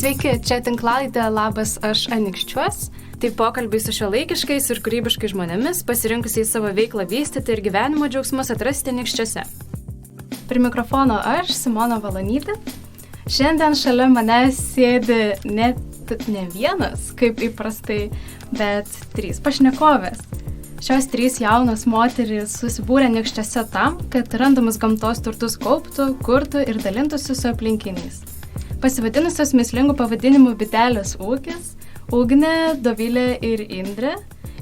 Sveiki, čia tinklalaidė Labas, aš Anykščiuos. Tai pokalbiai su šiuolaikiškais ir kūrybiškais žmonėmis, pasirinkusiais savo veiklą vystyti ir gyvenimo džiaugsmus atrasti Anykščiuose. Prie mikrofono aš, Simona Valonytė. Šiandien šalia manęs sėdi net ne vienas, kaip įprastai, bet 3 pašnekovės. Šios 3 jaunos moterys susibūrė Anykščiuose tam, kad randamus gamtos turtus kauptų, kurtų ir dalintųsi su aplinkiniais. Pasivadinusios mįslingų pavadinimų Bitelės ūkis, Ugnė, Dovilė ir Indrė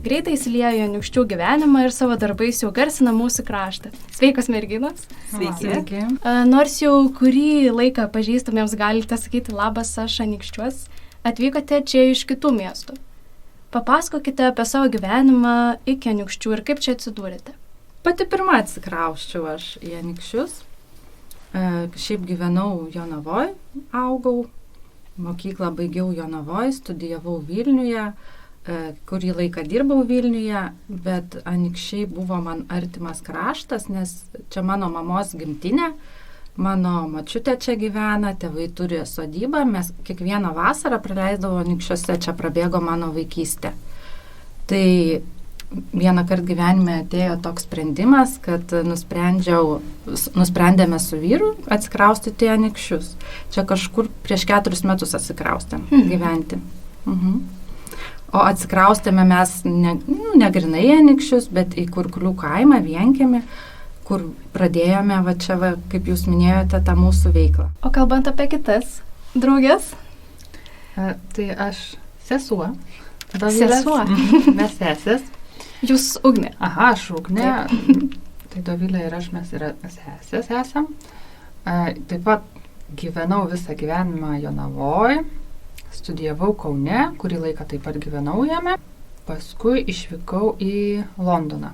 greitai įsiliejo į Anykščių gyvenimą ir savo darbais jau garsina mūsų kraštą. Sveikos merginos. Sveiki. Nors jau kurį laiką pažįstamiems galite sakyti Labas, aš Anykščiuos, atvykote čia iš kitų miestų. Papasakokite apie savo gyvenimą iki Anykščių ir kaip čia atsidūrėte. Pati pirma atsikrausčiau aš į Anykščius. Šiaip gyvenau Jonavoj, augau, mokyklą baigiau Jonavoj, studijavau Vilniuje, kurį laiką dirbau Vilniuje, bet Anykščiai buvo man artimas kraštas, nes čia mano mamos gimtinė, mano močiutė čia gyvena, tėvai turi sodybą, mes kiekvieną vasarą praleisdavo Anykščiuose, čia prabėgo mano vaikystė. Tai vieną kartą gyvenime atėjo toks sprendimas, kad nusprendėme su vyru atsikraustyti į Anykščius. Čia kažkur prieš 4 metus atsikraustėm gyventi. O atsikraustėme mes ne grynai į Anykščius, bet į Kurklių kaimą, Vienkiemį, kur pradėjome, kaip jūs minėjote, tą mūsų veiklą. O kalbant apie kitas draugės? Tai aš sesuo. Sesuo? Mes sesės. Jūs Ugnė. Aha, aš Ugnė. Tai Dovilė ir aš, mes yra sesės esam. Taip pat gyvenau visą gyvenimą Jonavoj, studijavau Kaune, kurį laiką taip pat gyvenau jame. Paskui išvykau į Londoną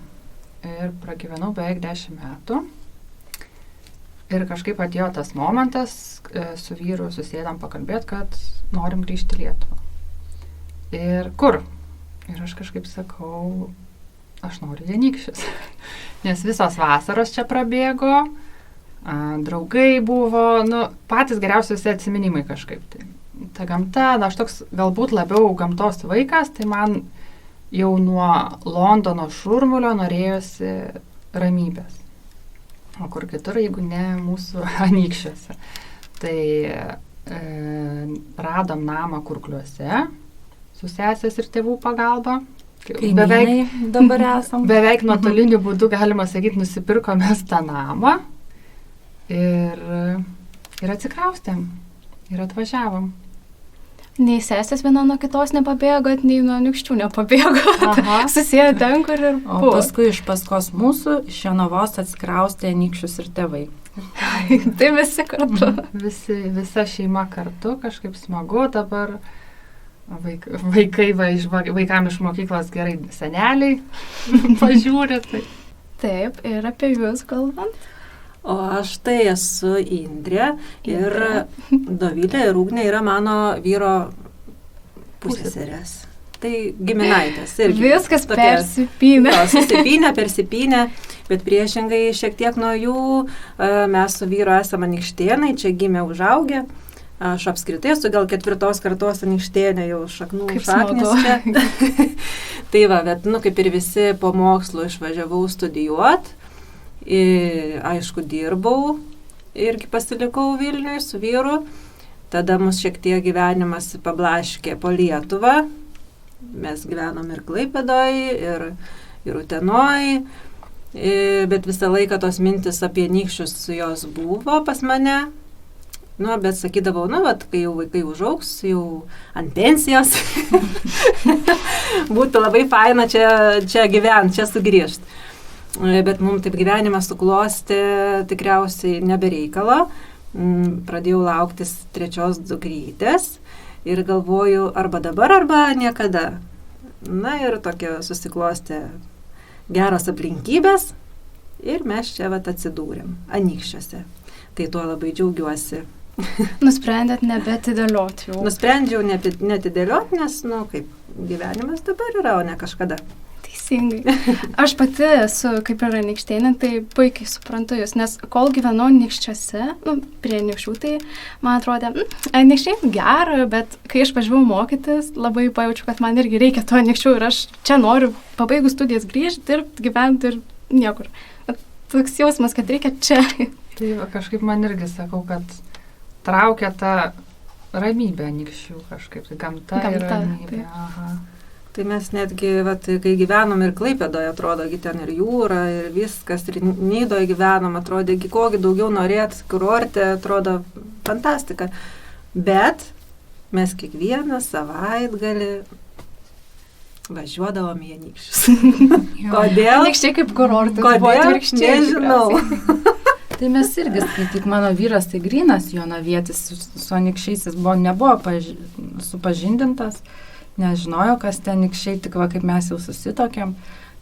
ir pragyvenau beveik 10 metų. Ir kažkaip atėjo tas momentas, su vyru susėdam pakalbėti, kad norim grįžti į Lietuvą. Ir kur? Ir aš kažkaip sakau, aš noriu į Anykščius. Nes visos vasaros čia prabėgo, draugai buvo, patys geriausiuose atsiminimai kažkaip. Tai. Ta gamta, aš toks galbūt labiau gamtos vaikas, tai man jau nuo Londono šurmulio norėjosi ramybės. O kur kitur, jeigu ne mūsų Anykščiuose. Tai radom namą Kurkliuose su sesės ir tėvų pagalba. Dabar esam. Beveik nuotoliniu būdu, galima sakyti, nusipirkome tą namą ir atsikraustėm ir atvažiavom. Nei sesės viena nuo kitos nepabėgot, nei nuo Anykščių nepabėgot. Susėjo ten, kur ir buvo. O paskui iš paskos mūsų, iš Jonavos atsikraustė Anykščius ir tėvai. Tai visi kartu. Visa šeima kartu, kažkaip smagu dabar. Vaikam iš mokyklos gerai seneliai pažiūrė. Tai. Taip, ir apie jūs kalbant. O aš tai esu Indrė ir Dovilė ir Ugnė yra mano vyro pusseserės. Tai giminaitės irgi. Viskas persipynė. Persipynė, bet priešingai šiek tiek nuo jų mes su vyru esame anykštėnai, čia gimė užaugę. Aš apskritai esu gal 4 kartos anykštėnė, jau šaknų šaknis čia. Tai bet kaip ir visi po mokslo išvažiavau studijuoti. Aišku, dirbau irgi pasilikau Vilniuje su vyru. Tada mus šiek tiek gyvenimas pablaškė po Lietuvą. Mes gyvenom ir Klaipėdoj, ir Utenoj. Bet visą laiką tos mintis apie Anykščius jos buvo pas mane. Bet sakydavau, kai jau vaikai užaugs, jau ant pensijos, būtų labai faina čia gyventi, čia sugrįžti. Bet mums taip gyvenimas suklostė tikriausiai nebereikalo. Pradėjau lauktis 3 dukrytės ir galvoju, arba dabar, arba niekada. Ir tokia susiklostė geros aplinkybės ir mes čia atsidūrėm Anykščiuose. Tai tuo labai džiaugiuosi. Nusprendėt nebetidėlioti jau. Nusprendžiau netidėlioti, nes, kaip gyvenimas dabar yra, o ne kažkada. Teisingai. Aš pati esu kaip ir anykštėnė, tai puikiai suprantu jūs, nes kol gyvenau Anykščiuose, prie Anykščių, tai man atrodė, Anykščiai gera, bet kai aš važiavau mokytis, labai pajaučiu, kad man irgi reikia to Anykščių ir aš čia noriu pabaigus studijas grįžti, dirbti, gyventi ir niekur. Toks jausmas, kad reikia čia. Tai kažkaip man irgi sakau, kad traukia tą ramybę Anykščių kažkaip, gamta ir ramybė. Aha. Tai mes netgi, kai gyvenom ir Klaipėdoje, atrodo, ten ir jūra, ir viskas, ir Nidoje gyvenom, atrodo, kokį daugiau norėt, kurorte, atrodo, fantastika. Bet mes kiekvieną savaitgalį važiuodavom į Anykščius. Kodėl? Anykščiai kaip kurortas. Kodėl? Nežinau. Tai mes irgi, skaityk, mano vyras tai grynas jonavietis, su Anykščiais jis nebuvo supažindintas. Nežinojo, kas ten Anykščiai, tik kaip mes jau susitokėm.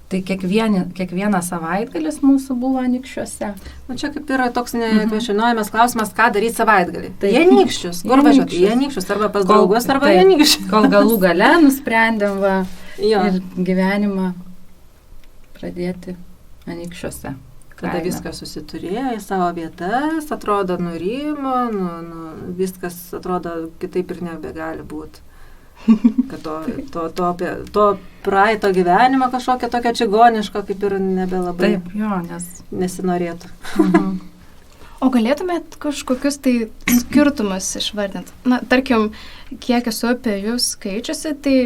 Tai kiekvieną savaitgalis mūsų buvo Anykščiuose. Čia kaip yra toks nekvestionuojamas klausimas, ką daryti savaitgalį. Tai į Anykščius. Kur važiuoti? Į Anykščius arba pas draugus, arba į Anykščius. Kol galų gale nusprendėm ir gyvenimą pradėti Anykščiuose. Kada viskas susiturėjo į savo vietas, atrodo nurimo, viskas atrodo kitaip ir nebegali būti. Kad to praeito gyvenimo kažkokio tokio čigoniško kaip ir nebelabai nesinorėtų. O galėtumėt kažkokius tai skirtumus išvardinti? Tarkim, kiek esu apie jūs skaičiusi, tai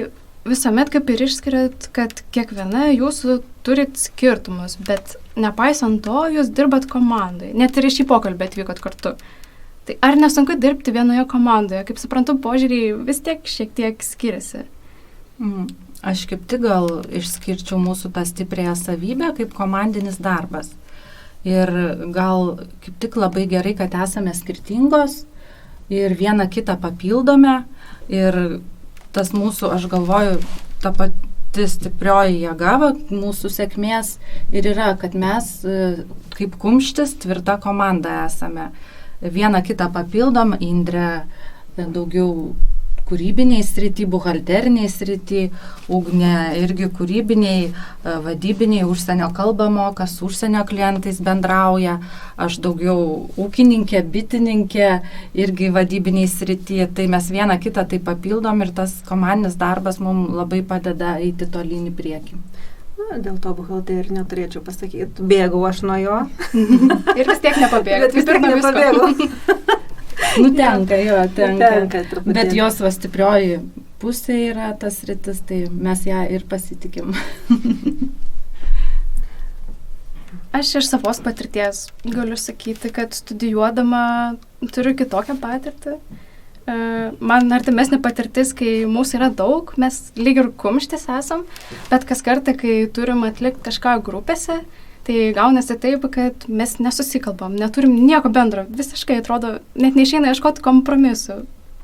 visuomet kaip ir išskiriat, kad kiekviena jūsų turit skirtumus, bet nepaisant to, jūs dirbat komandoje, net ir į šį pokalbį atvykot kartu. Tai ar nesunku dirbti vienoje komandoje? Kaip suprantu, požiūriai vis tiek šiek tiek skiriasi. Aš kaip tik gal išskirčiau mūsų tą stipriąją savybę kaip komandinis darbas. Ir gal kaip tik labai gerai, kad esame skirtingos ir vieną kitą papildome. Ir tas mūsų, aš galvoju, ta pati stiprioji jėga mūsų sėkmės ir yra, kad mes kaip kumštis tvirta komanda esame. Vieną kitą papildom, Indrė daugiau kūrybiniai srity, buhalteriniai srity, Ugnė irgi kūrybiniai, vadybiniai, užsienio kalbą moka, su užsienio klientais bendrauja, aš daugiau ūkininkė, bitininkė, irgi vadybiniai srity, tai mes vieną kitą tai papildom ir tas komandinis darbas mums labai padeda eiti tolyn į priekį. Dėl to buhalterį neturėčiau pasakyti. Bėgau aš nuo jo. Ir vis tiek nepabėgau. Vis tiek nepabėgau. Tenka. Bet jos stiprioji pusė yra tas rytis, tai mes ją ir pasitikim. Aš iš savos patirties galiu sakyti, kad studijuodama turiu kitokią patirtį. Man artimesnė patirtis, kai mūsų yra daug, mes lyg ir kumštis esam, bet kas kartą, kai turim atlikti kažką grupėse, tai gaunasi taip, kad mes nesusikalbam, neturim nieko bendro, visiškai atrodo, net neišeina ieškoti kompromisų.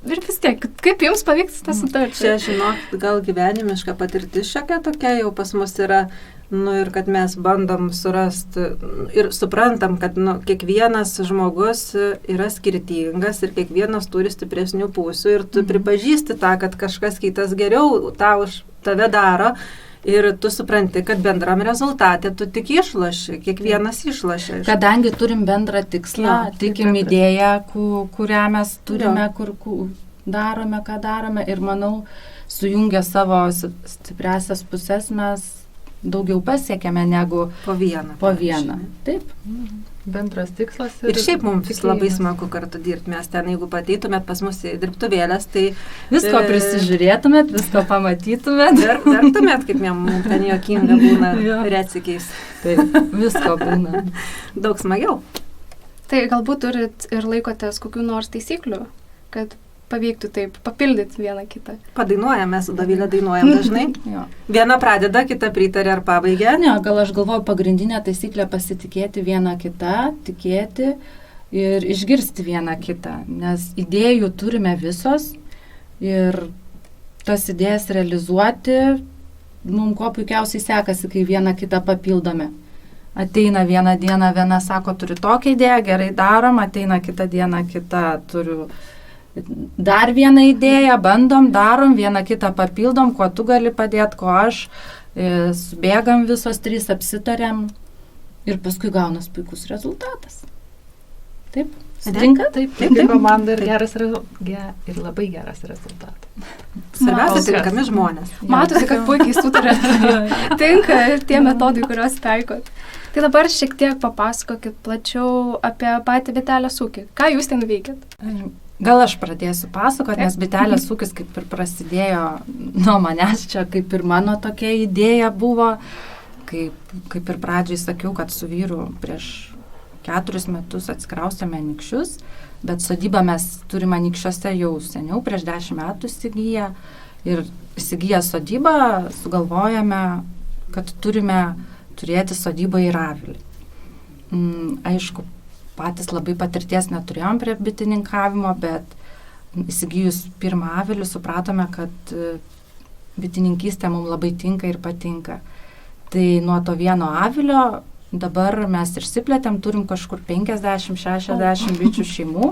Ir vis tiek, kaip jums pavyks tą sutarti? Čia, žinok, gal gyvenimiška patirtis šiokia tokia jau pas mus yra, ir kad mes bandom surasti ir suprantam, kad kiekvienas žmogus yra skirtingas ir kiekvienas turi stipresnių pusių ir tu pripažįsti tą, kad kažkas kitas geriau už tave daro ir tu supranti, kad bendram rezultate tu tik išloši, kiekvienas išloši. Kadangi turim bendrą tikslą, tikim idėją, kurią mes turime, kur darome, ką darome ir manau, sujungę savo stipriasias pusės mes daugiau pasiekėme negu po vieną. Taip. Bendras tikslas. Ir šiaip mums labai smagu kartu dirbti. Mes ten, jeigu ateitumėt pas mus į dirbtuvėlės, tai visko prisižiūrėtumėt, visko pamatytumėt. Vertumėt, kaip mums ten juokinga būna retsykiais. Taip, visko būna. Daug smagiau. Tai galbūt turit ir laikotės kokių nors taisyklių, kad pavyktų taip papildyti vieną kitą. Padainuojam, mes su Dovilė dainuojam dažnai. Viena pradeda, kita pritarė ar pabaigia. Ne, gal aš galvoju, pagrindinė taisyklė pasitikėti vieną kitą, tikėti ir išgirsti vieną kitą, nes idėjų turime visos ir tas idėjas realizuoti mums kuo puikiausiai sekasi, kai vieną kitą papildome. Ateina vieną dieną, viena sako, turiu tokią idėją, gerai darom, ateina kitą dieną, kita turiu dar vieną idėją, bandom, darom, vieną kitą papildom, kuo tu gali padėti, ko aš. subėgam visos 3, apsitarėm ir paskui gaunas puikus rezultatas. Taip? Sutinka? Taip, komanda ir ir labai geras rezultatas. Svarbiausia, tinkami žmonės. Matosi, kad puikiai sutarėt. Tinka tie metodai, kuriuos taikot. Tai dabar šiek tiek papasakokit plačiau apie patį bitelės ūkį. Ką jūs ten veikėt? Gal aš pradėsiu pasakoti, nes bitelės ūkis kaip ir prasidėjo nuo manęs, čia kaip ir mano tokia idėja buvo, kaip ir pradžiai sakiau, kad su vyru prieš 4 metus atsikraustėme Anykščius, bet sodybą mes turime Anykščiuose jau seniau, prieš 10 metų įsigiję. Ir įsigiję sodybą sugalvojame, kad turime turėti sodybą ir avilį. Aišku, patys labai patirties neturėjom prie bitininkavimo, bet įsigijus pirmą avilį supratome, kad bitininkystė mums labai tinka ir patinka. Tai nuo to vieno avilio dabar mes išsiplėtėm, turim kažkur 50-60 bičių šeimų.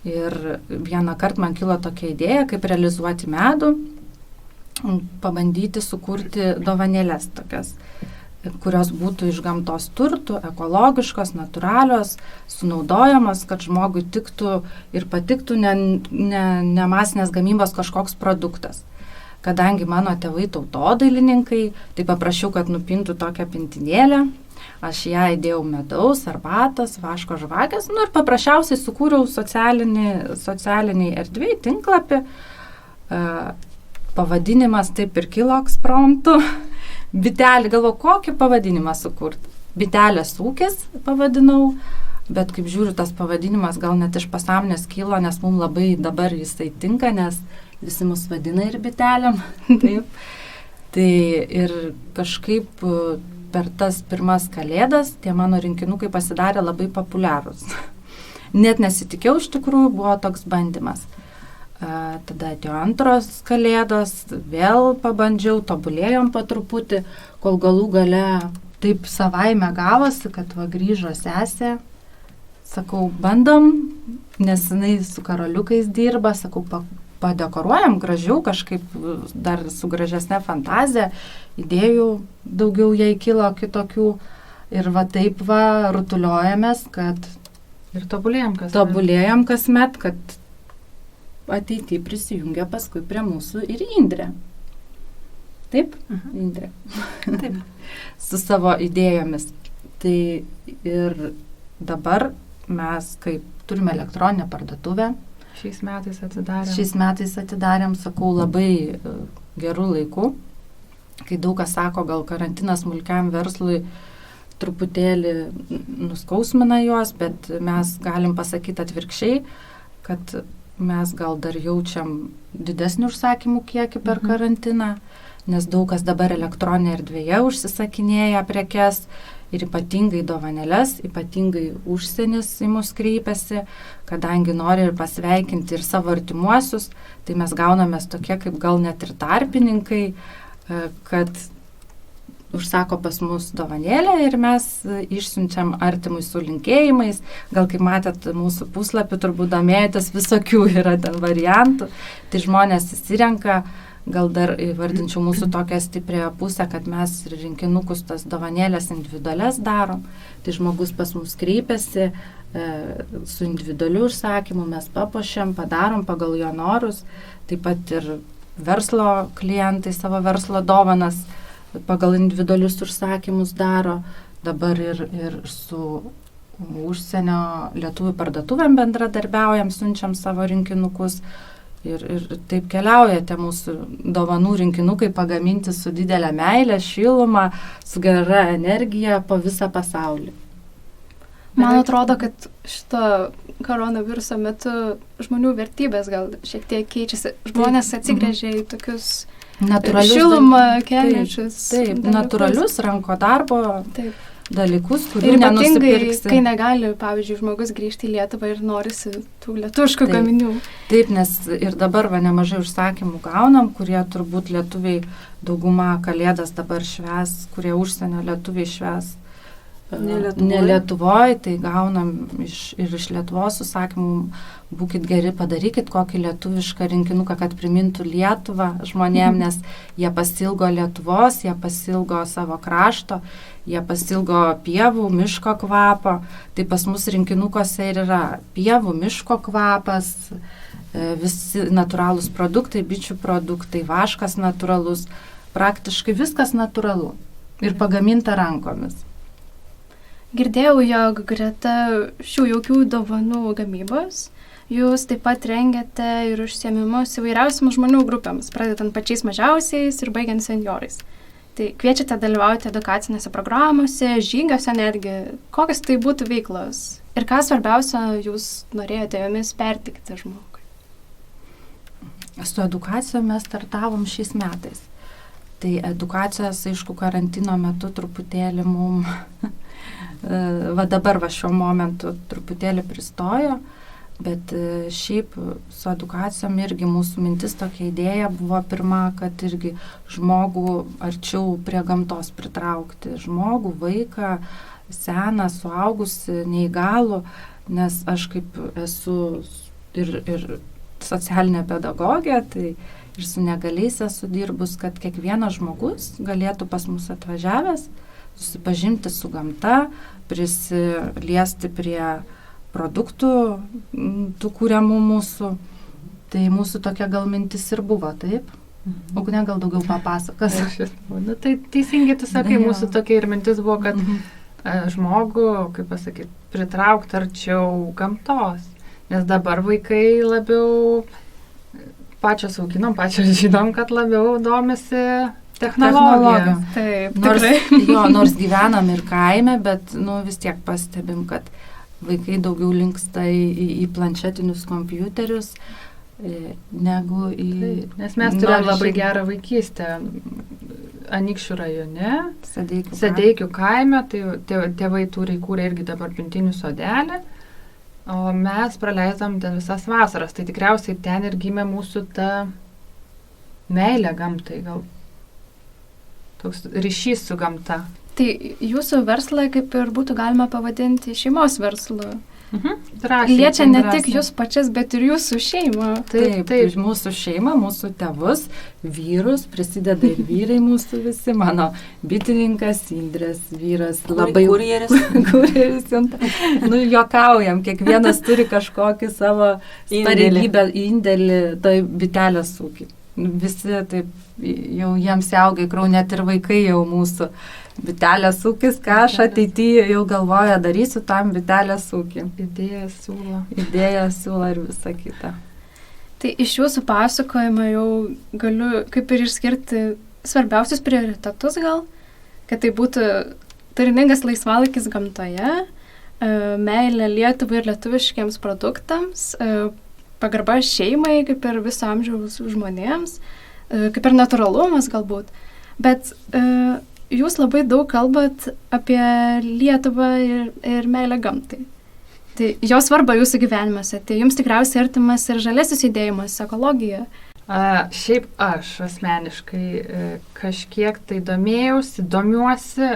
Ir vieną kartą man kilo tokia idėja, kaip realizuoti medų, pabandyti sukurti dovanėlės tokias, kurios būtų iš gamtos turtų, ekologiškos, natūralios, sunaudojamos, kad žmogui tiktų ir patiktų ne masinės gamybos kažkoks produktas. Kadangi mano tėvai tautodailininkai, tai paprašiau, kad nupintų tokią pintinėlę, aš ją įdėjau medaus, arbatas, vaško žvakės, ir paprasčiausiai sukūriau socialiniai erdvėj tinklapį, pavadinimas taip ir kilo ekspromtu, bitelė, galvoju, kokį pavadinimą sukurti. Bitelės ūkis pavadinau, bet kaip žiūriu, tas pavadinimas gal net iš pasąmonės kilo, nes mums labai dabar jisai tinka, nes visi mus vadina ir bitelėm. Taip. Tai ir kažkaip per tas pirmas kalėdas tie mano rinkinukai pasidarė labai populiarūs. Net nesitikėjau, iš tikrųjų, buvo toks bandymas. Tada atėjo antros kalėdos, vėl pabandžiau, tobulėjom po truputį, kol galų gale taip savaime gavosi, kad grįžo sesė. Sakau, bandom, nes jinai su karoliukais dirba, sakau, padekoruojam gražiau, kažkaip dar su gražesnė fantazija, idėjų daugiau jai kilo kitokių ir taip rutuliojamės, kad ir tobulėjam kasmet, kad ateityje prisijungia paskui prie mūsų ir Indrė. Taip? Indrė. Taip. Su savo idėjomis. Tai ir dabar mes kaip turime elektroninę parduotuvę. Šiais metais atidarėm, sakau, labai gerų laikų, kai daug kas sako, gal karantinas smulkiam verslui truputėlį nuskausmina juos, bet mes galim pasakyti atvirkščiai, kad mes gal dar jaučiam didesnį užsakymų kiekį per karantiną, nes daug kas dabar elektroninėje erdvėje užsisakinėja prekes ir ypatingai dovanėles, ypatingai užsienis į mus kreipiasi, kadangi nori ir pasveikinti ir savo artimuosius, tai mes gaunamės tokie kaip gal net ir tarpininkai, kad užsako pas mus dovanėlę ir mes išsiunčiam artimui su linkėjimais. Gal kaip matėt mūsų puslapį, turbūt domėjotės, visokių yra ten variantų, tai žmonės įsirenka. Gal dar įvardinčiau mūsų tokią stiprią pusę, kad mes rinkinukus tas dovanėlės individualias darom. Tai žmogus pas mus kreipiasi su individualiu užsakymu, mes papuošiam, padarom pagal jo norus. Taip pat ir verslo klientai savo verslo dovanas pagal individualius užsakymus daro. Dabar ir su užsienio lietuvių parduotuvėm bendradarbiaujam, siunčiam savo rinkinukus. Ir taip keliauja tie mūsų dovanų rinkinukai pagaminti su didelė meilė, šiluma, su gera energija po visą pasaulį. Man atrodo, kad šito koronaviruso metu žmonių vertybės gal šiek tiek keičiasi. Žmonės atsigręžia į tokius šilumą keliančius. Taip, natūralius ranko darbo. Taip. Dalykus, kurių ir nenusipirksi. Kai negali, pavyzdžiui, žmogus grįžti į Lietuvą ir norisi tų lietuviškų gaminių. Taip, nes ir dabar nemažai užsakymų gaunam, kurie turbūt lietuviai dauguma kalėdas dabar švęs, kurie užsienio lietuviai švęs ne Lietuvoje, tai gaunam ir iš Lietuvos užsakymų, būkit geri, padarykit kokį lietuvišką rinkinuką, kad primintų Lietuvą žmonėm, nes jie pasilgo Lietuvos, jie pasilgo savo krašto, jie pasilgo pievų, miško kvapo. Tai pas mus rinkinukuose ir yra pievų, miško kvapas, visi natūralūs produktai, bičių produktai, vaškas natūralus, praktiškai viskas natūralu ir pagaminta rankomis. Girdėjau, jog greta šių jaukių dovanų gamybos jūs taip pat rengiate ir užsiėmimus įvairiausiams žmonių grupėms, pradedant pačiais mažiausiais ir baigiant senjorais. Tai kviečiate dalyvauti edukacinėse programuose, žygiuose netgi. Kokios tai būtų veiklos? Ir ką svarbiausia jūs norėjote jomis pertikti žmogui? Su edukacija mes startavom šiais metais. Tai edukacijos, aišku, karantino metu truputėlį mum dabar šiuo momentu truputėlį pristojo, bet šiaip su edukacijom irgi mūsų mintis tokia idėja buvo pirma, kad irgi žmogų arčiau prie gamtos pritraukti. Žmogų, vaiką, seną, suaugusi, neįgalų, nes aš kaip esu ir socialinė pedagogė, tai ir su negaliais esu dirbus, kad kiekvienas žmogus galėtų pas mus atvažiavęs susipažinti su gamta, prisiliesti prie produktų, tų kūriamų mūsų. Tai mūsų tokia gal mintis ir buvo, taip? Ugne gal daugiau papasakas. Nu, tai teisingai tu sakai, mūsų tokia ir mintis buvo, kad žmogų, kaip pasakyti, pritraukti arčiau gamtos. Nes dabar vaikai labiau pačios auginom, pačios žinom, kad labiau domisi technologijom. Taip, nors gyvenam ir kaime, bet vis tiek pastebim, kad vaikai daugiau linksta į planšetinius kompiuterius negu į... Taip, nes mes turėjome labai gerą vaikystę Anykščių rajone, Sadeikių kaime, tai tėvai įkūrė irgi dabar Pintinių sodelį, o mes praleisdam ten visas vasaras. Tai tikriausiai ten ir gimė mūsų ta meilė gamtai, gal toks ryšys su gamta. Tai jūsų verslą kaip ir būtų galima pavadinti šeimos verslu. Liečia ne tik jūs pačias, bet ir jūsų šeimą. Taip, mūsų šeimą, mūsų tėvus, vyrus, prisideda ir vyrai mūsų visi, mano bitininkas, Indrės vyras, labai... Kurjeris. Juokaujam, kiekvienas turi kažkokį savo pareigybę, indėlį, tai bitelės ūkį. Visi taip, jau jiems augai krau, net ir vaikai jau mūsų. Bitelės ūkis, ką aš ateityje jau galvoju, darysiu tam bitelės ūkį. Idėja siūlo ir visa kita. Tai iš jūsų pasakojimo jau galiu kaip ir išskirti svarbiausius prioritetus gal, kad tai būtų turiningas laisvalaikis gamtoje, meilė Lietuvai ir lietuviškiams produktams, pagarba šeimai, kaip ir viso amžiaus žmonėms, kaip ir natūralumas galbūt. Bet jūs labai daug kalbat apie Lietuvą ir meilę gamtai. Tai jos svarba jūsų gyvenimuose, tai jums tikriausiai artimas ir žalesis judėjimas, ekologija. Šiaip aš asmeniškai kažkiek tai domiuosi,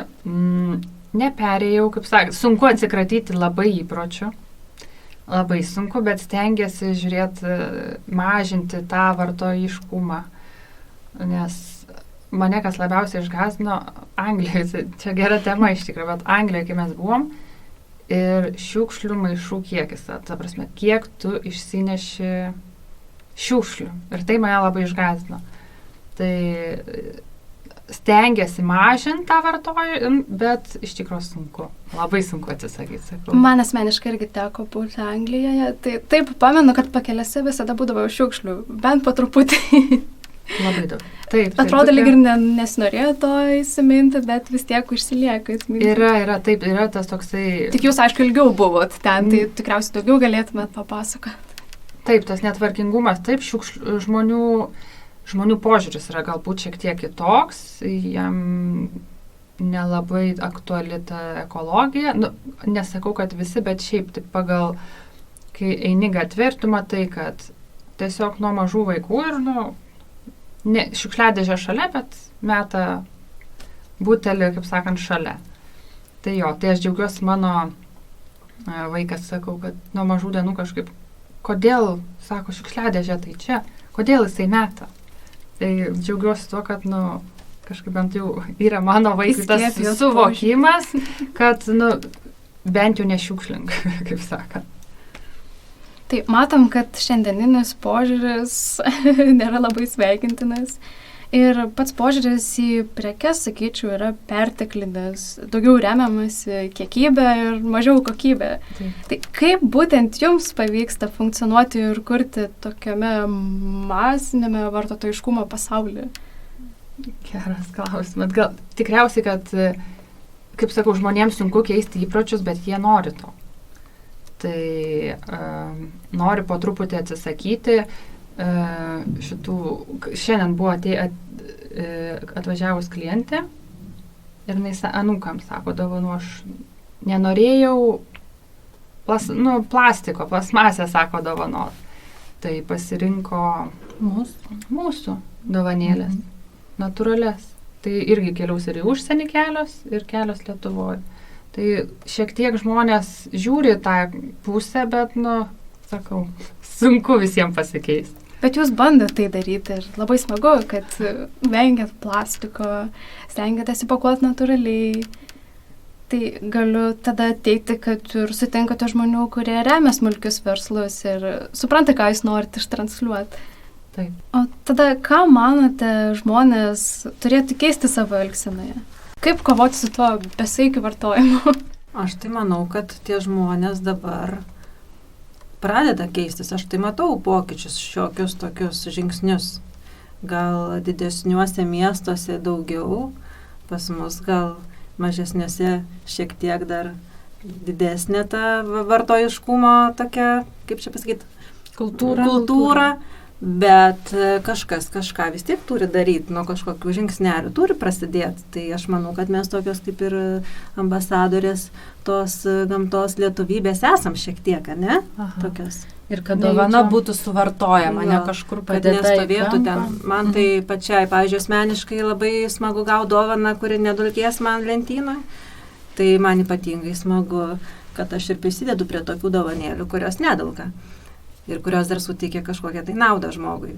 neperėjau, kaip sakė, sunku atsikratyti labai įpročių. Labai sunku, bet stengiasi mažinti tą vartojiškumą, nes mane kas labiausiai išgąsdino Anglijoje, čia gera tema iš tikrųjų, bet Anglijoje, kai mes buvom, ir šiukšlių maišų kiekis, ta prasme, kiek tu išsineši šiukšlių. Ir tai mane labai išgąsdino. Tai stengiasi mažinti tą vartojimą, bet iš tikrųjų sunku. Labai sunku atsisakyti, sakau. Man asmeniškai irgi teko būti Anglijoje. Tai taip, pamenu, kad pakelėse visada būdavo šiukšlių, bent po truputį. Labai daug. Taip. Atrodo, lyg ir nesinorėjo to įsiminti, bet vis tiek užsilieka. Yra tas toksai... Tik jūs, aišku, ilgiau buvot ten, tai tikriausiai daugiau galėtumėt papasakoti. Taip, tas netvarkingumas, taip, žmonių požiūris yra galbūt šiek tiek kitoks, jam nelabai aktuali ta ekologija. Nesakau, kad visi, bet šiaip taip pagal, kai eini gatvė ir tu matai, kad tiesiog nuo mažų vaikų ir šiukšliadėžė šalia, bet meta butelį, kaip sakant, šalia. Tai jo, tai aš džiaugiuosi mano vaikas, sakau, kad nuo mažų dienų kažkaip, kodėl, sako, šiukšliadėžė tai čia, kodėl jisai meta. Tai džiaugiuosi tuo, kad, kažkaip bent jau yra mano vaikui tas suvokimas, kad, bent jau nešiukšlink, kaip sakant. Tai matom, kad šiandieninis požiūris nėra labai sveikintinas. Ir pats požiūris į prekes, sakyčiau, yra perteklinis, daugiau remiamasi kiekybė ir mažiau kokybė. Tai kaip būtent jums pavyksta funkcionuoti ir kurti tokiame masinėme vartotojiškumo pasaulyje? Geras klausimas. Gal tikriausiai, kad, kaip sakau, žmonėms sunku keisti įpročius, bet jie nori to. Tai nori po truputį atsisakyti šitų, šiandien buvo atvažiavus klientė ir jinai anūkams sako, dovanų, aš nenorėjau plastiko, plasmasę, sako, dovanot. Tai pasirinko mūsų dovanėlės, natūralias. Tai irgi keliaus ir į užsienį kelios, ir kelios Lietuvoje. Tai šiek tiek žmonės žiūri tą pusę, bet, sakau, sunku visiems pasikeisti. Bet jūs bandote tai daryti ir labai smagu, kad vengiat plastiko, stengiatės įpakuoti natūraliai. Tai galiu tada teikti, kad ir sutinkate žmonių, kurie remia smulkius verslus ir supranta, ką jūs norite ištransliuoti. Taip. O tada, ką manote, žmonės turėtų keisti savo elgsenoje? Kaip kovoti su tuo besaikiu vartojimu? Aš tai manau, kad tie žmonės dabar pradeda keistis. Aš tai matau pokyčius, šiokius tokius žingsnius. Gal didesniuose miestuose daugiau, pas mus gal mažesniuose šiek tiek dar didesnė ta vartojiškumo tokia, kaip čia pasakyti, kultūra. Bet kažkas kažką vis tiek turi daryti, nuo kažkokių žingsnelių turi prasidėti. Tai aš manau, kad mes tokios kaip ir ambasadorės tos gamtos lietuvybės esam šiek tiek, ne? Tokios. Ir kad dovana būtų suvartojama, ne kažkur padėta. Kad nestovėtų ten. Man tai pačiai, pavyzdžiui, asmeniškai labai smagu gauti dovaną, kuri nedulkės man lentynoje. Tai man ypatingai smagu, kad aš ir prisidedu prie tokių dovanėlių, kurios nedulka. Ir kurios dar suteikia kažkokią tai naudą žmogui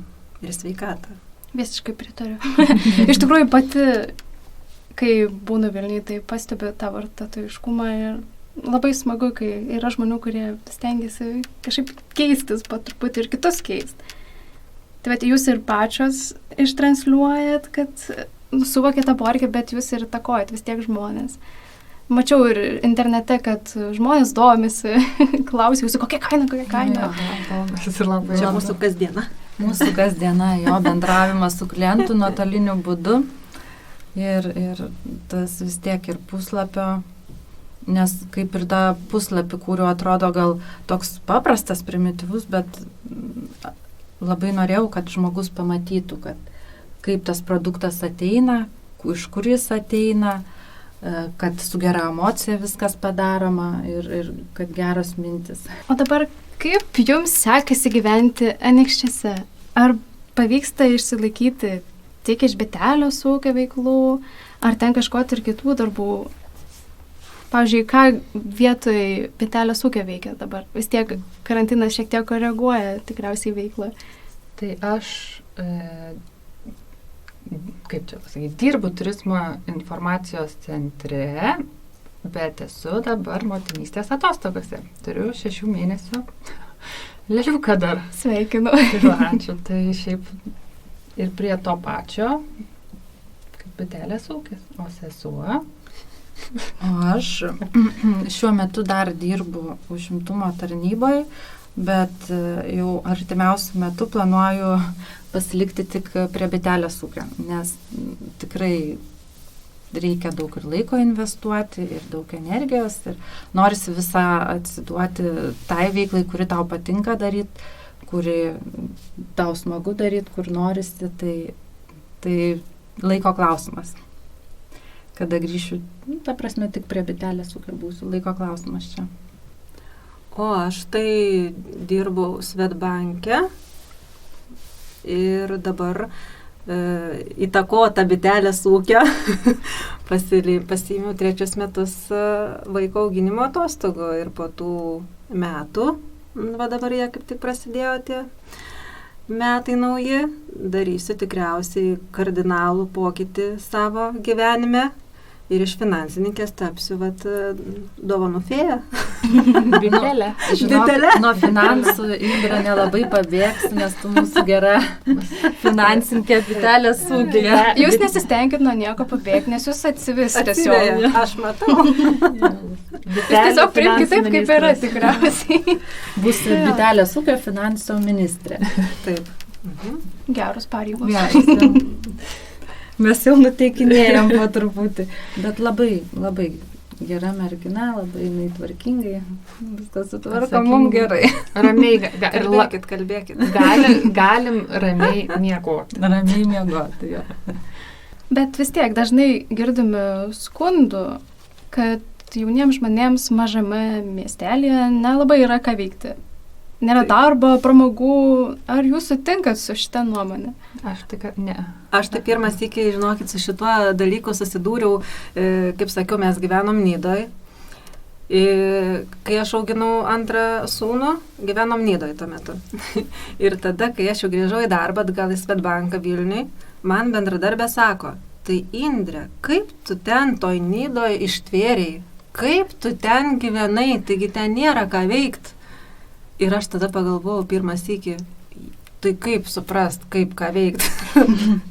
ir sveikatą. Visiškai pritariu. Iš tikrųjų, pati, kai būnu Vilniuje, tai pastebiu tą vartotojiškumą ir labai smagu, kai yra žmonių, kurie stengiasi kažkaip keistis po truputį ir kitus keisti. Tai vat, jūs ir pačios ištransliuojat, kad suvokėt tą poreikį, bet jūs ir įtakojat vis tiek žmonės. Mačiau ir internete, kad žmonės domisi, klausia jūsų, kokia kaina. Čia mūsų kasdiena. Mūsų kasdiena, jo bendravimas su klientu nuotoliniu būdu ir tas vis tiek ir puslapio, nes kaip ir tą puslapį, kuriuo atrodo gal toks paprastas, primityvus, bet labai norėjau, kad žmogus pamatytų, kaip tas produktas ateina, iš kur jis ateina, kad su gera emocija viskas padaroma ir kad geros mintis. O dabar kaip jums sekasi gyventi Anykščiuose? Ar pavyksta išsilaikyti tik iš bitelės ūkio veiklų, ar ten kažko ir kitų darbų? Pavyzdžiui, ką vietoj bitelės ūkio veikia dabar? Vis tiek karantinas šiek tiek koreguoja tikriausiai veiklą. Tai aš kaip čia pasakyti, dirbu turizmo informacijos centre, bet esu dabar motinystės atostogose. Turiu 6 mėnesių leliuką dar. Sveikinu. Ačiū. Tai šiaip ir prie to pačio, kaip bitelės ūkis, o sesuo. O aš šiuo metu dar dirbu užimtumo tarnyboje, bet jau artimiausiu metu planuoju pasilikti tik prie bitelės ūkio, nes tikrai reikia daug ir laiko investuoti, ir daug energijos, ir norisi visą atsiduoti tai veiklai, kuri tau patinka daryti, kuri tau smagu daryti, kur norisi, tai laiko klausimas. Kada grįšiu, ta prasme, tik prie bitelės ūkio būsiu, laiko klausimas čia. O aš tai dirbau Swedbanke ir dabar įtakota bitelės ūkio. Pasiėmiau 3 metus vaiko auginimo atostogų ir po tų metų, va dabar jie kaip tik prasidėjo tie metai nauji, darysiu tikriausiai kardinalų pokytį savo gyvenime. Ir iš finansininkės tapsiu, dovanų fėja. Bitelė. Žinok, nuo finansų Indra nelabai pabėgs, nes tu mūsų gera finansininkė bitelės ūkija. Jūs nesistengit nuo nieko pabėgti, nes jūs atsivis tiesiog. Aš matau. Jūs tiesiog priimkite taip, kaip yra tikriausiai. Bus bitelės ūkio finansų ministrė. Taip. Geros pareigos. Mes jau nuteikinėjom po truputį, bet labai, labai gera mergina, labai tvarkingai, viskas sutvarko, mums gerai. Ramiai, kalbėkit. Galim ramiai miegoti. Ramiai miegoti, jo. Bet vis tiek dažnai girdime skundų, kad jauniems žmonėms mažame miestelėje nelabai yra ką veikti. Nėra darbo, pramogų. Ar jūs sutinkat su šitą nuomonę? Aš tai, kad ne. Aš tai pirmas iki, žinokit, su šituo dalyku susidūriau, kaip sakiau, mes gyvenom Nidoj. Kai aš auginau antrą sūnų, gyvenom Nidoj tuo metu. Ir tada, kai aš jau grįžau į darbą, atgal į Svetbanką Vilniui, man bendradarbė sako, tai Indrė, kaip tu ten toj Nidoj ištvėrėjai, kaip tu ten gyvenai, taigi ten nėra ką veikti. Ir aš tada pagalvojau pirmas iki, tai kaip suprast, kaip ką veikti.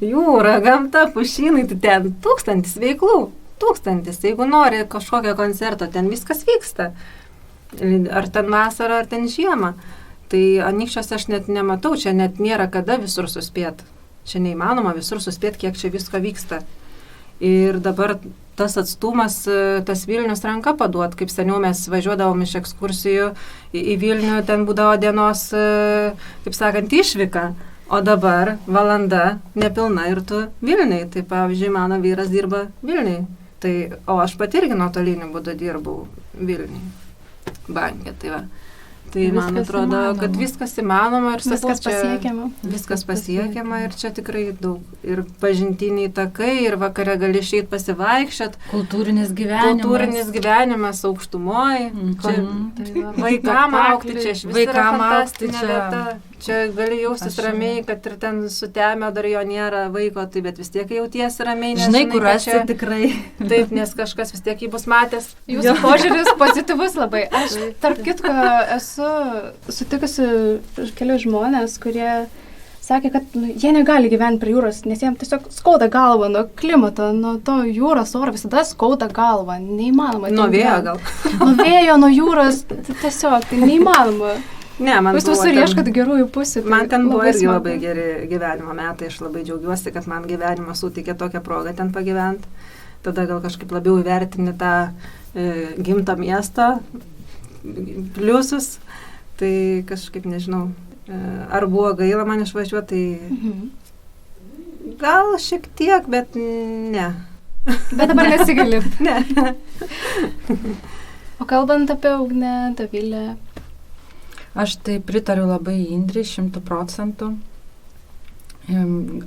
Jūra, gamta, pušynai, tai ten 1000 veiklų, 1000. Jeigu nori kažkokio koncerto, ten viskas vyksta. Ar ten vasara, ar ten žiema. Tai Anykščiuose aš net nematau, čia net nėra kada visur suspėti. Čia neįmanoma visur suspėti, kiek čia visko vyksta. Ir dabar tas atstumas, tas Vilnius ranka paduot, kaip seniau mes važiuodavom iš ekskursijų į Vilnių, ten būdavo dienos, kaip sakant, išvyka, o dabar valanda nepilna ir tu Vilniui. Tai pavyzdžiui, mano vyras dirba Vilniui, o aš pati irgi nuotoliniu būdu dirbau Vilniui, banke, tai va. Tai viskas man atrodo, įmanoma. Kad viskas įmanoma ir viskas pasiekiama. Viskas pasiekiama ir čia tikrai daug. Ir pažintiniai takai, ir vakare gali išeit pasivaikščiot. Kultūrinis gyvenimas aukštumoje. Vaikam aukti čia iš vis yra fantastinė vieta. Čia gali jaustis ramiai, kad ir ten sutemio dar jo nėra vaiko, tai bet vis tiek jautiesi ramiai. Žinai, kur esi tikrai. Taip, nes kažkas vis tiek jį bus matęs. Jūsų požiūris pozityvus labai. Aš, tarp kitko, esu sutikusi kelius žmonės, kurie sakė, kad jie negali gyventi prie jūros, nes jiems tiesiog skauda galva nuo klimato, nuo to jūros oro visada skauda galva. Neįmanoma. Nuo vėjo gal. Nuo vėjo, nuo jūros, tiesiog tai neįmanoma. Ne, man jūs visur ieškat gerųjų pusių. Man ten buvo irgi labai geri gyvenimo metai, aš labai džiaugiuosi, kad man gyvenimas suteikė tokią progą ten pagyventi. Tada gal kažkaip labiau įvertini tą gimtą miestą, pliusus, tai kažkaip nežinau, ar buvo gaila man išvažiuoti, tai gal šiek tiek, bet ne. Bet dabar nesigali. Ne. O kalbant apie Ugnę, Dovilę, aš tai pritariu labai Indrei 100%.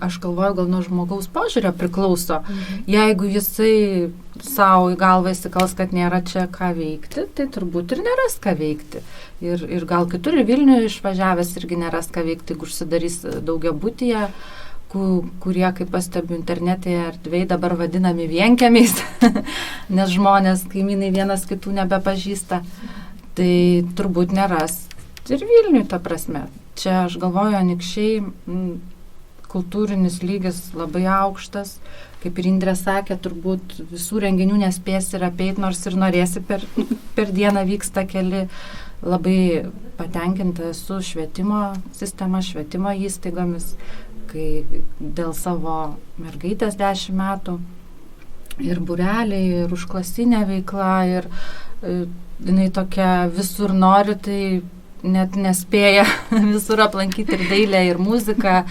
Aš galvoju, gal nuo žmogaus požiūrio priklauso. Jeigu jisai savo į galvą įsikals, kad nėra čia ką veikti, tai turbūt ir neras ką veikti. Ir gal kitur į Vilnių išvažiavęs irgi neras ką veikti, jeigu užsidarys daugiabutyje, kurie, kaip pastebiu, internetinėje erdvėje dabar vadinami vienkiemiais, nes žmonės, kaimynai vienas kitų nebepažįsta. Tai turbūt neras. Ir Vilniui, ta prasme. Čia, aš galvoju, Anykščiai kultūrinis lygis labai aukštas. Kaip ir Indrė sakė, turbūt visų renginių nespėsi ir apeit, nors ir norėsi per dieną vyksta keli. Labai patenkinta esu švietimo sistema, švietimo įstaigomis, kai dėl savo mergaitės 10 metų ir būreliai, ir užklasinė veikla, ir jinai tokia visur nori, tai net nespėja visur aplankyti ir dailę, ir muziką,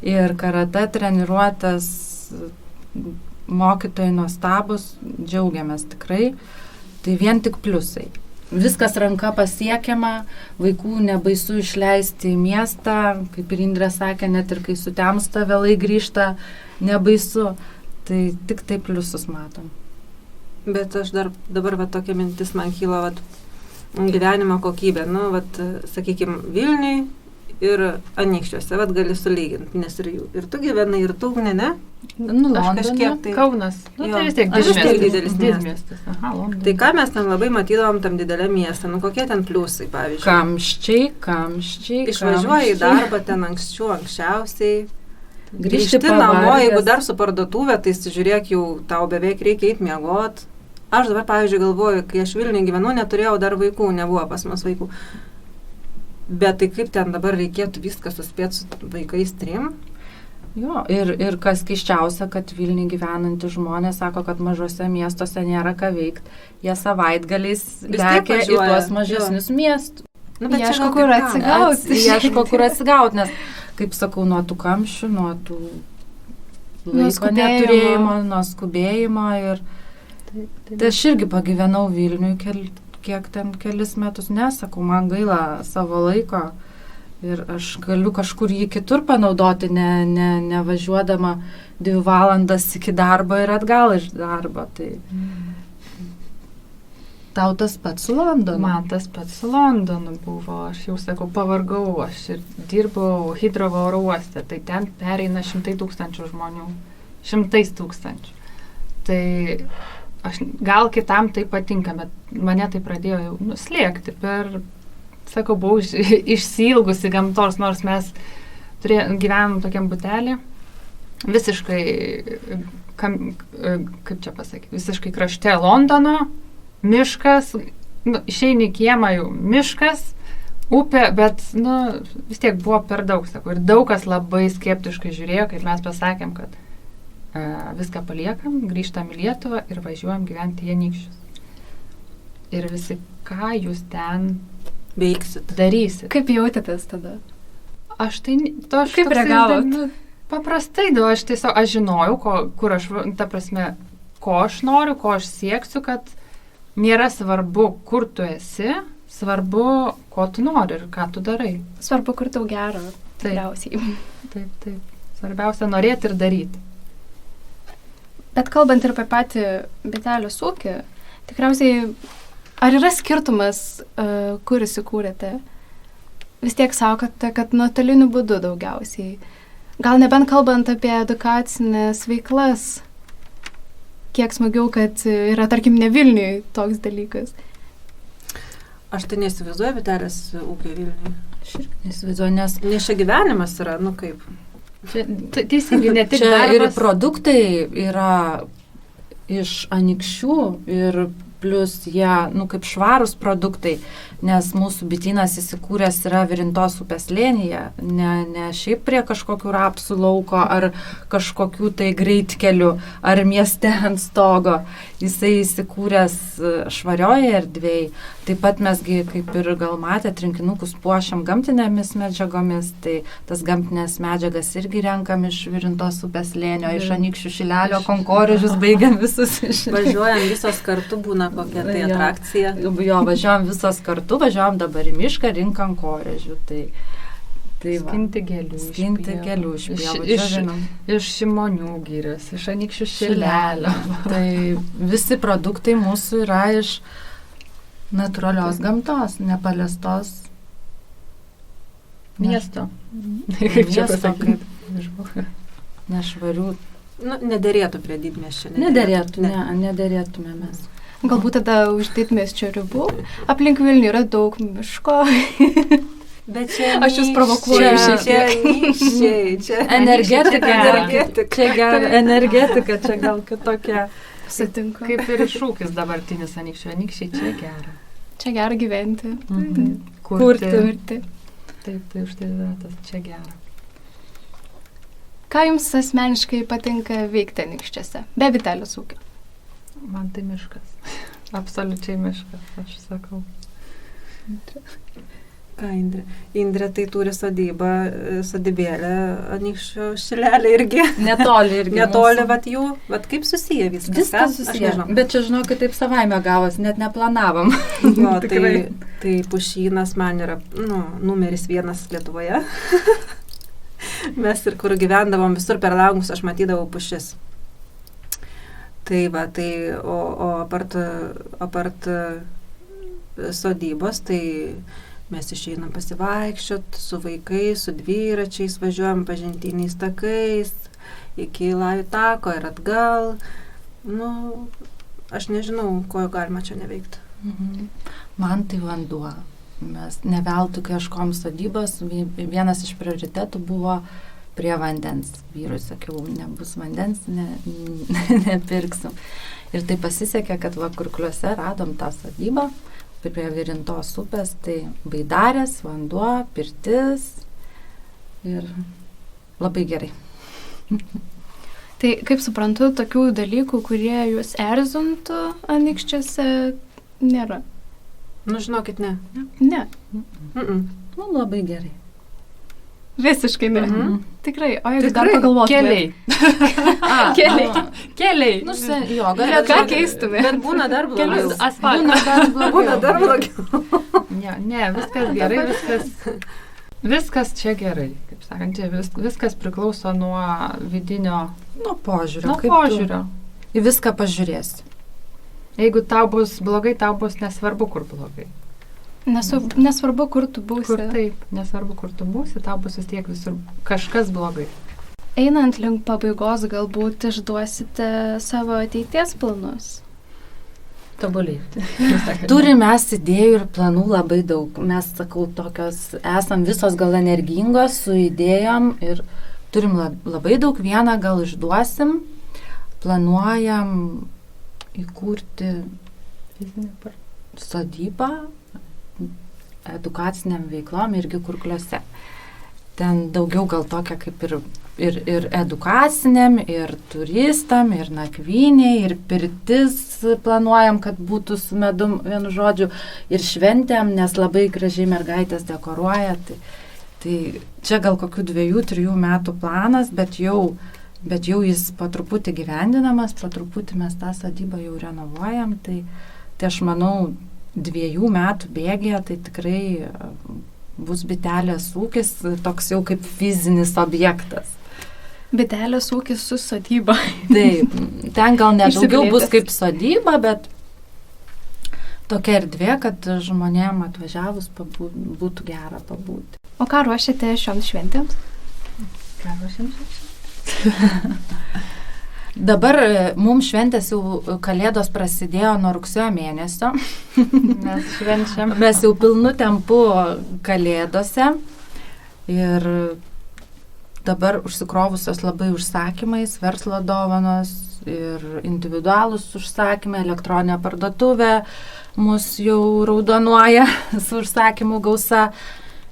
ir karate treniruotas, mokytojai nuostabus, džiaugiamės tikrai. Tai vien tik pliusai. viskas ranka pasiekiama, vaikų nebaisu išleisti į miestą, kaip ir Indrė sakė, net ir kai sutemsta vėlai grįžta, nebaisu. Tai tik taip pliusus matom. Bet aš dabar tokia mintis man kyla, gyvenimo kokybė. Sakykime, Vilniui ir Anykščiuose, gali sulyginti, nes ir tu gyvenai, ir tu, ne? Londone, Kaunas. Tai vis tiek didelis miestas. Tai ką mes ten labai matydavom tam didelę miestą, kokie ten pliusai, pavyzdžiui? Kamščiai. Išvažiuoji į darbą ten anksčiausiai. Grįžti namo, jeigu dar su parduotuvė, tai žiūrėk, jau tau beveik reikia eiti miegot. Aš dabar, pavyzdžiui, galvoju, kai aš Vilniuje gyvenu, neturėjau dar vaikų, nebuvo pas mus vaikų. Bet tai kaip ten dabar reikėtų viską suspėti su vaikais 3? Jo, ir kas keisčiausia, kad Vilniuje gyvenantys žmonės sako, kad mažose miestuose nėra ką veikti. Jie savaitgaliais lekia į tuos mažesnius miestus. Ieško kur atsigauti. Nes, kaip sakau, nuo tų kamščių, nuo tų laiko neturėjimo, nuo skubėjimo. Ir tai aš irgi pagyvenau Vilniuje kelis metus, nesakau, man gaila savo laiko ir aš galiu kažkur jį kitur panaudoti, nevažiuodama 2 valandas iki darbo ir atgal iš darbo. Tai tau tas pats su Londonu? Man tas pats su Londonu buvo. Aš jau sakau, pavargau. Aš ir dirbau Hydrovo oro uoste. Tai ten pereina 100,000 žmonių. 100,000. Tai gal kitam tai patinka, bet mane tai pradėjo jau slėgti. Sakau, buvau išsiilgusi gamtos, nors mes gyvenom tokiam butelį. Visiškai, kaip čia pasakyti, visiškai krašte Londono. Miškas, išeini į kiemą jau miškas, upė, bet vis tiek buvo per daug, sakau. Ir daug kas labai skeptiškai žiūrėjo, kai mes pasakėm, kad viską paliekam, grįžtam į Lietuvą ir važiuojam gyventi į Anykščius. Ir visi, ką jūs ten veiksit, darysit. Kaip jautėtės tada? Kaip reagavot? Paprastai, aš žinojau, kur aš, ta prasme, ko aš noriu, ko aš sieksiu, kad nėra svarbu, kur tu esi, svarbu, ko tu nori ir ką tu darai. Svarbu, kur tau gero, tikriausiai. Taip. Svarbiausia norėti ir daryti. Bet kalbant ir apie patį bitelės ūkį, tikriausiai, ar yra skirtumas, kur įsikūrėte? Vis tiek sakote, kad nuotoliniu būdu daugiausiai. Gal nebent kalbant apie edukacinės veiklas, kiek smagiau, kad yra, tarkim, ne Vilniuje toks dalykas. Aš tai neįsivaizduoju bitelės ūkio Vilniuje. Aš irgi neįsivaizduoju, nes čia gyvenimas yra, kaip. Teisingai, ne tik čia darbas. Ir produktai yra iš Anykščių ir plus jie, kaip švarūs produktai, nes mūsų bitynas įsikūręs yra Virintos upės slėnyje, ne šiaip prie kažkokių rapsų lauko ar kažkokių tai greitkelių ar mieste ant stogo. Jisai įsikūręs švarioje erdvėje. Taip pat mesgi, kaip ir gal matėt, rinkinukus puošiam gamtinėmis medžiagomis, tai tas gamtinės medžiagas irgi renkam iš Virintos upės slėnio, iš Anykščių Šilelio, konkorėžius, baigiam visus. Važiuojam visos kartu, būna kokia tai atrakcija. Jo, važiuojam visos kartu, važiuojam dabar į mišką, rinkam korėžių. Tai skinti gėlių iš pievų. Iš Šimonių girios, iš Anykščių Šilelio. Tai visi produktai mūsų yra iš natūralios gamtos, nepaliestos miesto. Kaip čia pasakyti? Nešvarių. Nederėtų prie didmiesčio. Nederėtume mes. Galbūt tada už didmiesčio ribų. Aplink Vilnių yra daug miško. Bet čia aš jūs provokuoju čia energetika. Čia gal kitokia. Sutinku. Kaip ir šūkis dabartinis Anykščiai, čia gera. Čia gera gyventi. Kurti. Taip, tai už tai yra tas čia gera. Ką jums asmeniškai patinka veikti Anykščiuose, be bitelės ūkio? Man tai miškas. Absoliučiai miškas, aš sakau. Ką Indrė tai turi sodybėlę, Anykščių šilelė irgi. Netoli irgi. Netoli, vat jų, vat kaip susiję viskas. Viskas susiję. Bet čia žinau, kad taip savaime gavos, net neplanavom. Jo, tai pušynas man yra numeris 1 Lietuvoje. Mes ir kur gyvendavom, visur per langus aš matydavau pušis. Tai va, o apart sodybos, tai mes išeinam pasivaikščiot su vaikais, su dviračiais, važiuojam pažintiniais takais, iki Lajų tako ir atgal. Aš nežinau, ko galima čia neveikti. Man tai vanduo. Mes neveltui, kai ieškom sodybos, vienas iš prioritetų buvo prie vandens. Vyrui sakiau, nebus vandens, nepirksim. Ir tai pasisekė, kad Kurkliuose radom tą sodybą, prie Virintos upės, tai baidarės, vanduo, pirtis ir labai gerai. Tai kaip suprantu, tokių dalykų, kurie jūs erzintų Anykščiuose, nėra? Žinokit, ne. Ne. Labai gerai. Visiškai ne. Tikrai, o jeigu dar pagalvotume. Keliai. Jo, ką keistume? Bet būna dar blogiau. Būna dar blogiau. Ne, viskas gerai, viskas čia gerai. Kaip sakant, čia viskas priklauso nuo vidinio požiūrio. Į viską pažiūrėsi. Jeigu tau bus blogai, tau bus nesvarbu, kur blogai. Nesvarbu, kur tu būsi. Nesvarbu, kur tu būsi, tau bus vis tiek visur kažkas blogai. Einant link pabaigos, galbūt išduosite savo ateities planus. Tobulėti. Turime mes idėjų ir planų labai daug. Mes, sakau, esam visos gal energingos su idėjom ir turim labai daug. Vieną gal išduosim. Planuojam įkurti sodybą edukaciniam veiklom irgi Kurkliuose. Ten daugiau gal tokia kaip ir edukaciniam, ir turistam, ir nakvyniai, ir pirtis planuojam, kad būtų su medum, vienu žodžiu, ir šventėm, nes labai gražiai mergaitės dekoruoja. Tai čia gal kokių 2-3 metų planas, bet jau jis po truputį gyvendinamas, po truputį mes tą sodybą jau renovuojam. Tai aš manau, 2 metų bėgėje tai tikrai bus bitelės ūkis, toks jau kaip fizinis objektas. Bitelės ūkis su sodyba. Taip, ten gal nedaugiau bus kaip sodyba, bet tokia erdvė, kad žmonėm atvažiavus būtų gera pabūti. O ką ruošiate šioms šventėms? Ką ruošiam šventėms? Dabar mums šventės jau Kalėdos prasidėjo nuo rugsėjo mėnesio. Mes švenčiam. Mes jau pilnu tempu Kalėdose ir dabar užsikrovusios labai užsakymais, verslo dovanos ir individualūs užsakymai, elektroninė parduotuvė mus jau raudonuoja su užsakymų gausa.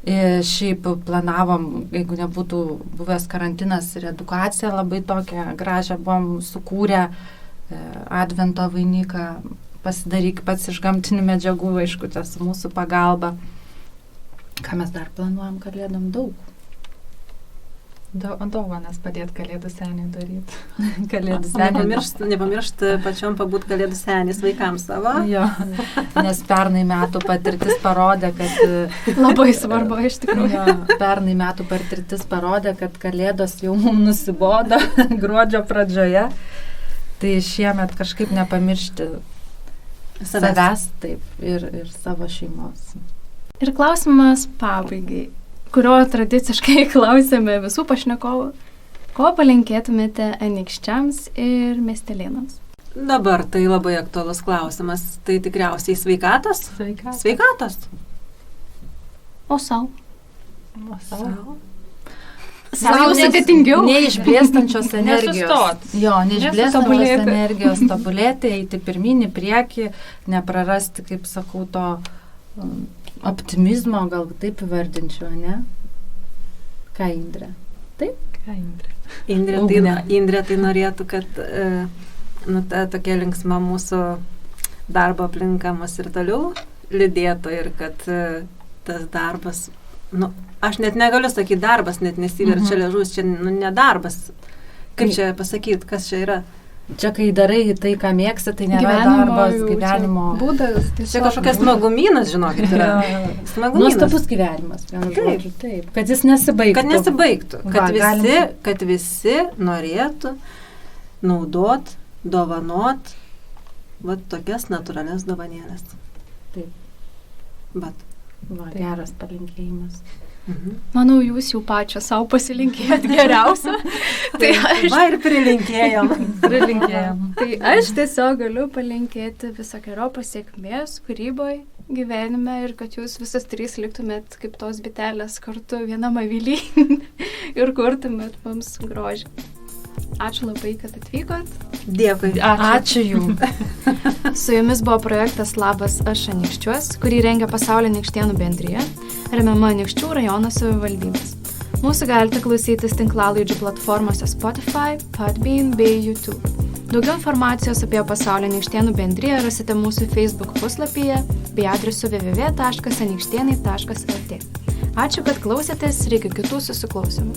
Šiaip planavom, jeigu nebūtų buvęs karantinas, ir edukaciją labai tokią gražią buvom sukūrę, advento vainiką, pasidaryk pats iš gamtinių medžiagų, aišku, čia su mūsų pagalba. Ką mes dar planuojam Kalėdom? Daug. Dovanas padėti Kalėdų seniai daryti. Kalėdų seniai. Nepamiršt pačiom pabūt Kalėdų senis vaikams savo. Jo, nes pernai metų patirtis parodė, kad... Labai svarbu, iš tikrųjų. Jo, pernai metų patirtis parodė, kad Kalėdos jau mums nusibodo gruodžio pradžioje. Tai šiemet kažkaip nepamiršti savęs taip, ir savo šeimos. Ir klausimas pabaigai, kurio tradiciškai klausėme visų pašnekovų. Ko palinkėtumėte anykščiams ir miestelėnams? Dabar tai labai aktualus klausimas. Tai tikriausiai sveikatos? Sveikatos. O sau? Sau sudėtingiau. Neišblėstančios energijos. Jo, neišblėstančios energijos, tobulėti, eiti pirmyn į priekį, neprarasti, kaip sakau, to optimizmo, gal taip įvardinčiau, ne? Ką, Indrė? Taip? Ką, Indrė? Indrė tai norėtų, kad ta tokia linksma mūsų darbo aplinka mus ir toliau lydėtų ir kad tas darbas, aš net negaliu sakyti darbas, net nesiverčia liežuvis, čia ne darbas. Kaip čia pasakyti, kas čia yra? Čia, kai darai tai, ką mėgsti, tai nėra darbas, gyvenimo būdas. Čia kažkokias smagumynas, žinokit, yra. Nuostabus gyvenimas, vienu žodžiu. Taip. Kad jis nesibaigtų. Kad nesibaigtų. Kad visi norėtų naudot, dovanot, tokias natūralias dovanėlės. Taip. Geras palinkėjimas. Manau, jūs jau pačios savo pasilinkėjot geriausia. Tai ir prilinkėjom. Tai aš tiesiog galiu palinkėti visokeriopos sėkmės kūryboje, gyvenime ir kad jūs visas 3 liktumėt kaip tos bitelės kartu vienam avily ir kurtumėt mums grožį. Ačiū labai, kad atvykot. Dėkui. Ačiū jums. Su jumis buvo projektas Labas, aš Anykščiuos, kurį rengia Pasaulio Anykštėnų bendrija, remiama Anykščių rajono savivaldybės. Mūsų galite klausytis tinklalaidžių platformose Spotify, Podbean bei YouTube. Daugiau informacijos apie Pasaulio Anykštėnų bendriją rasite mūsų Facebook puslapyje bei adresu www.anykštėnai.lt. Ačiū, kad klausėtės ir iki kitų susiklausymų.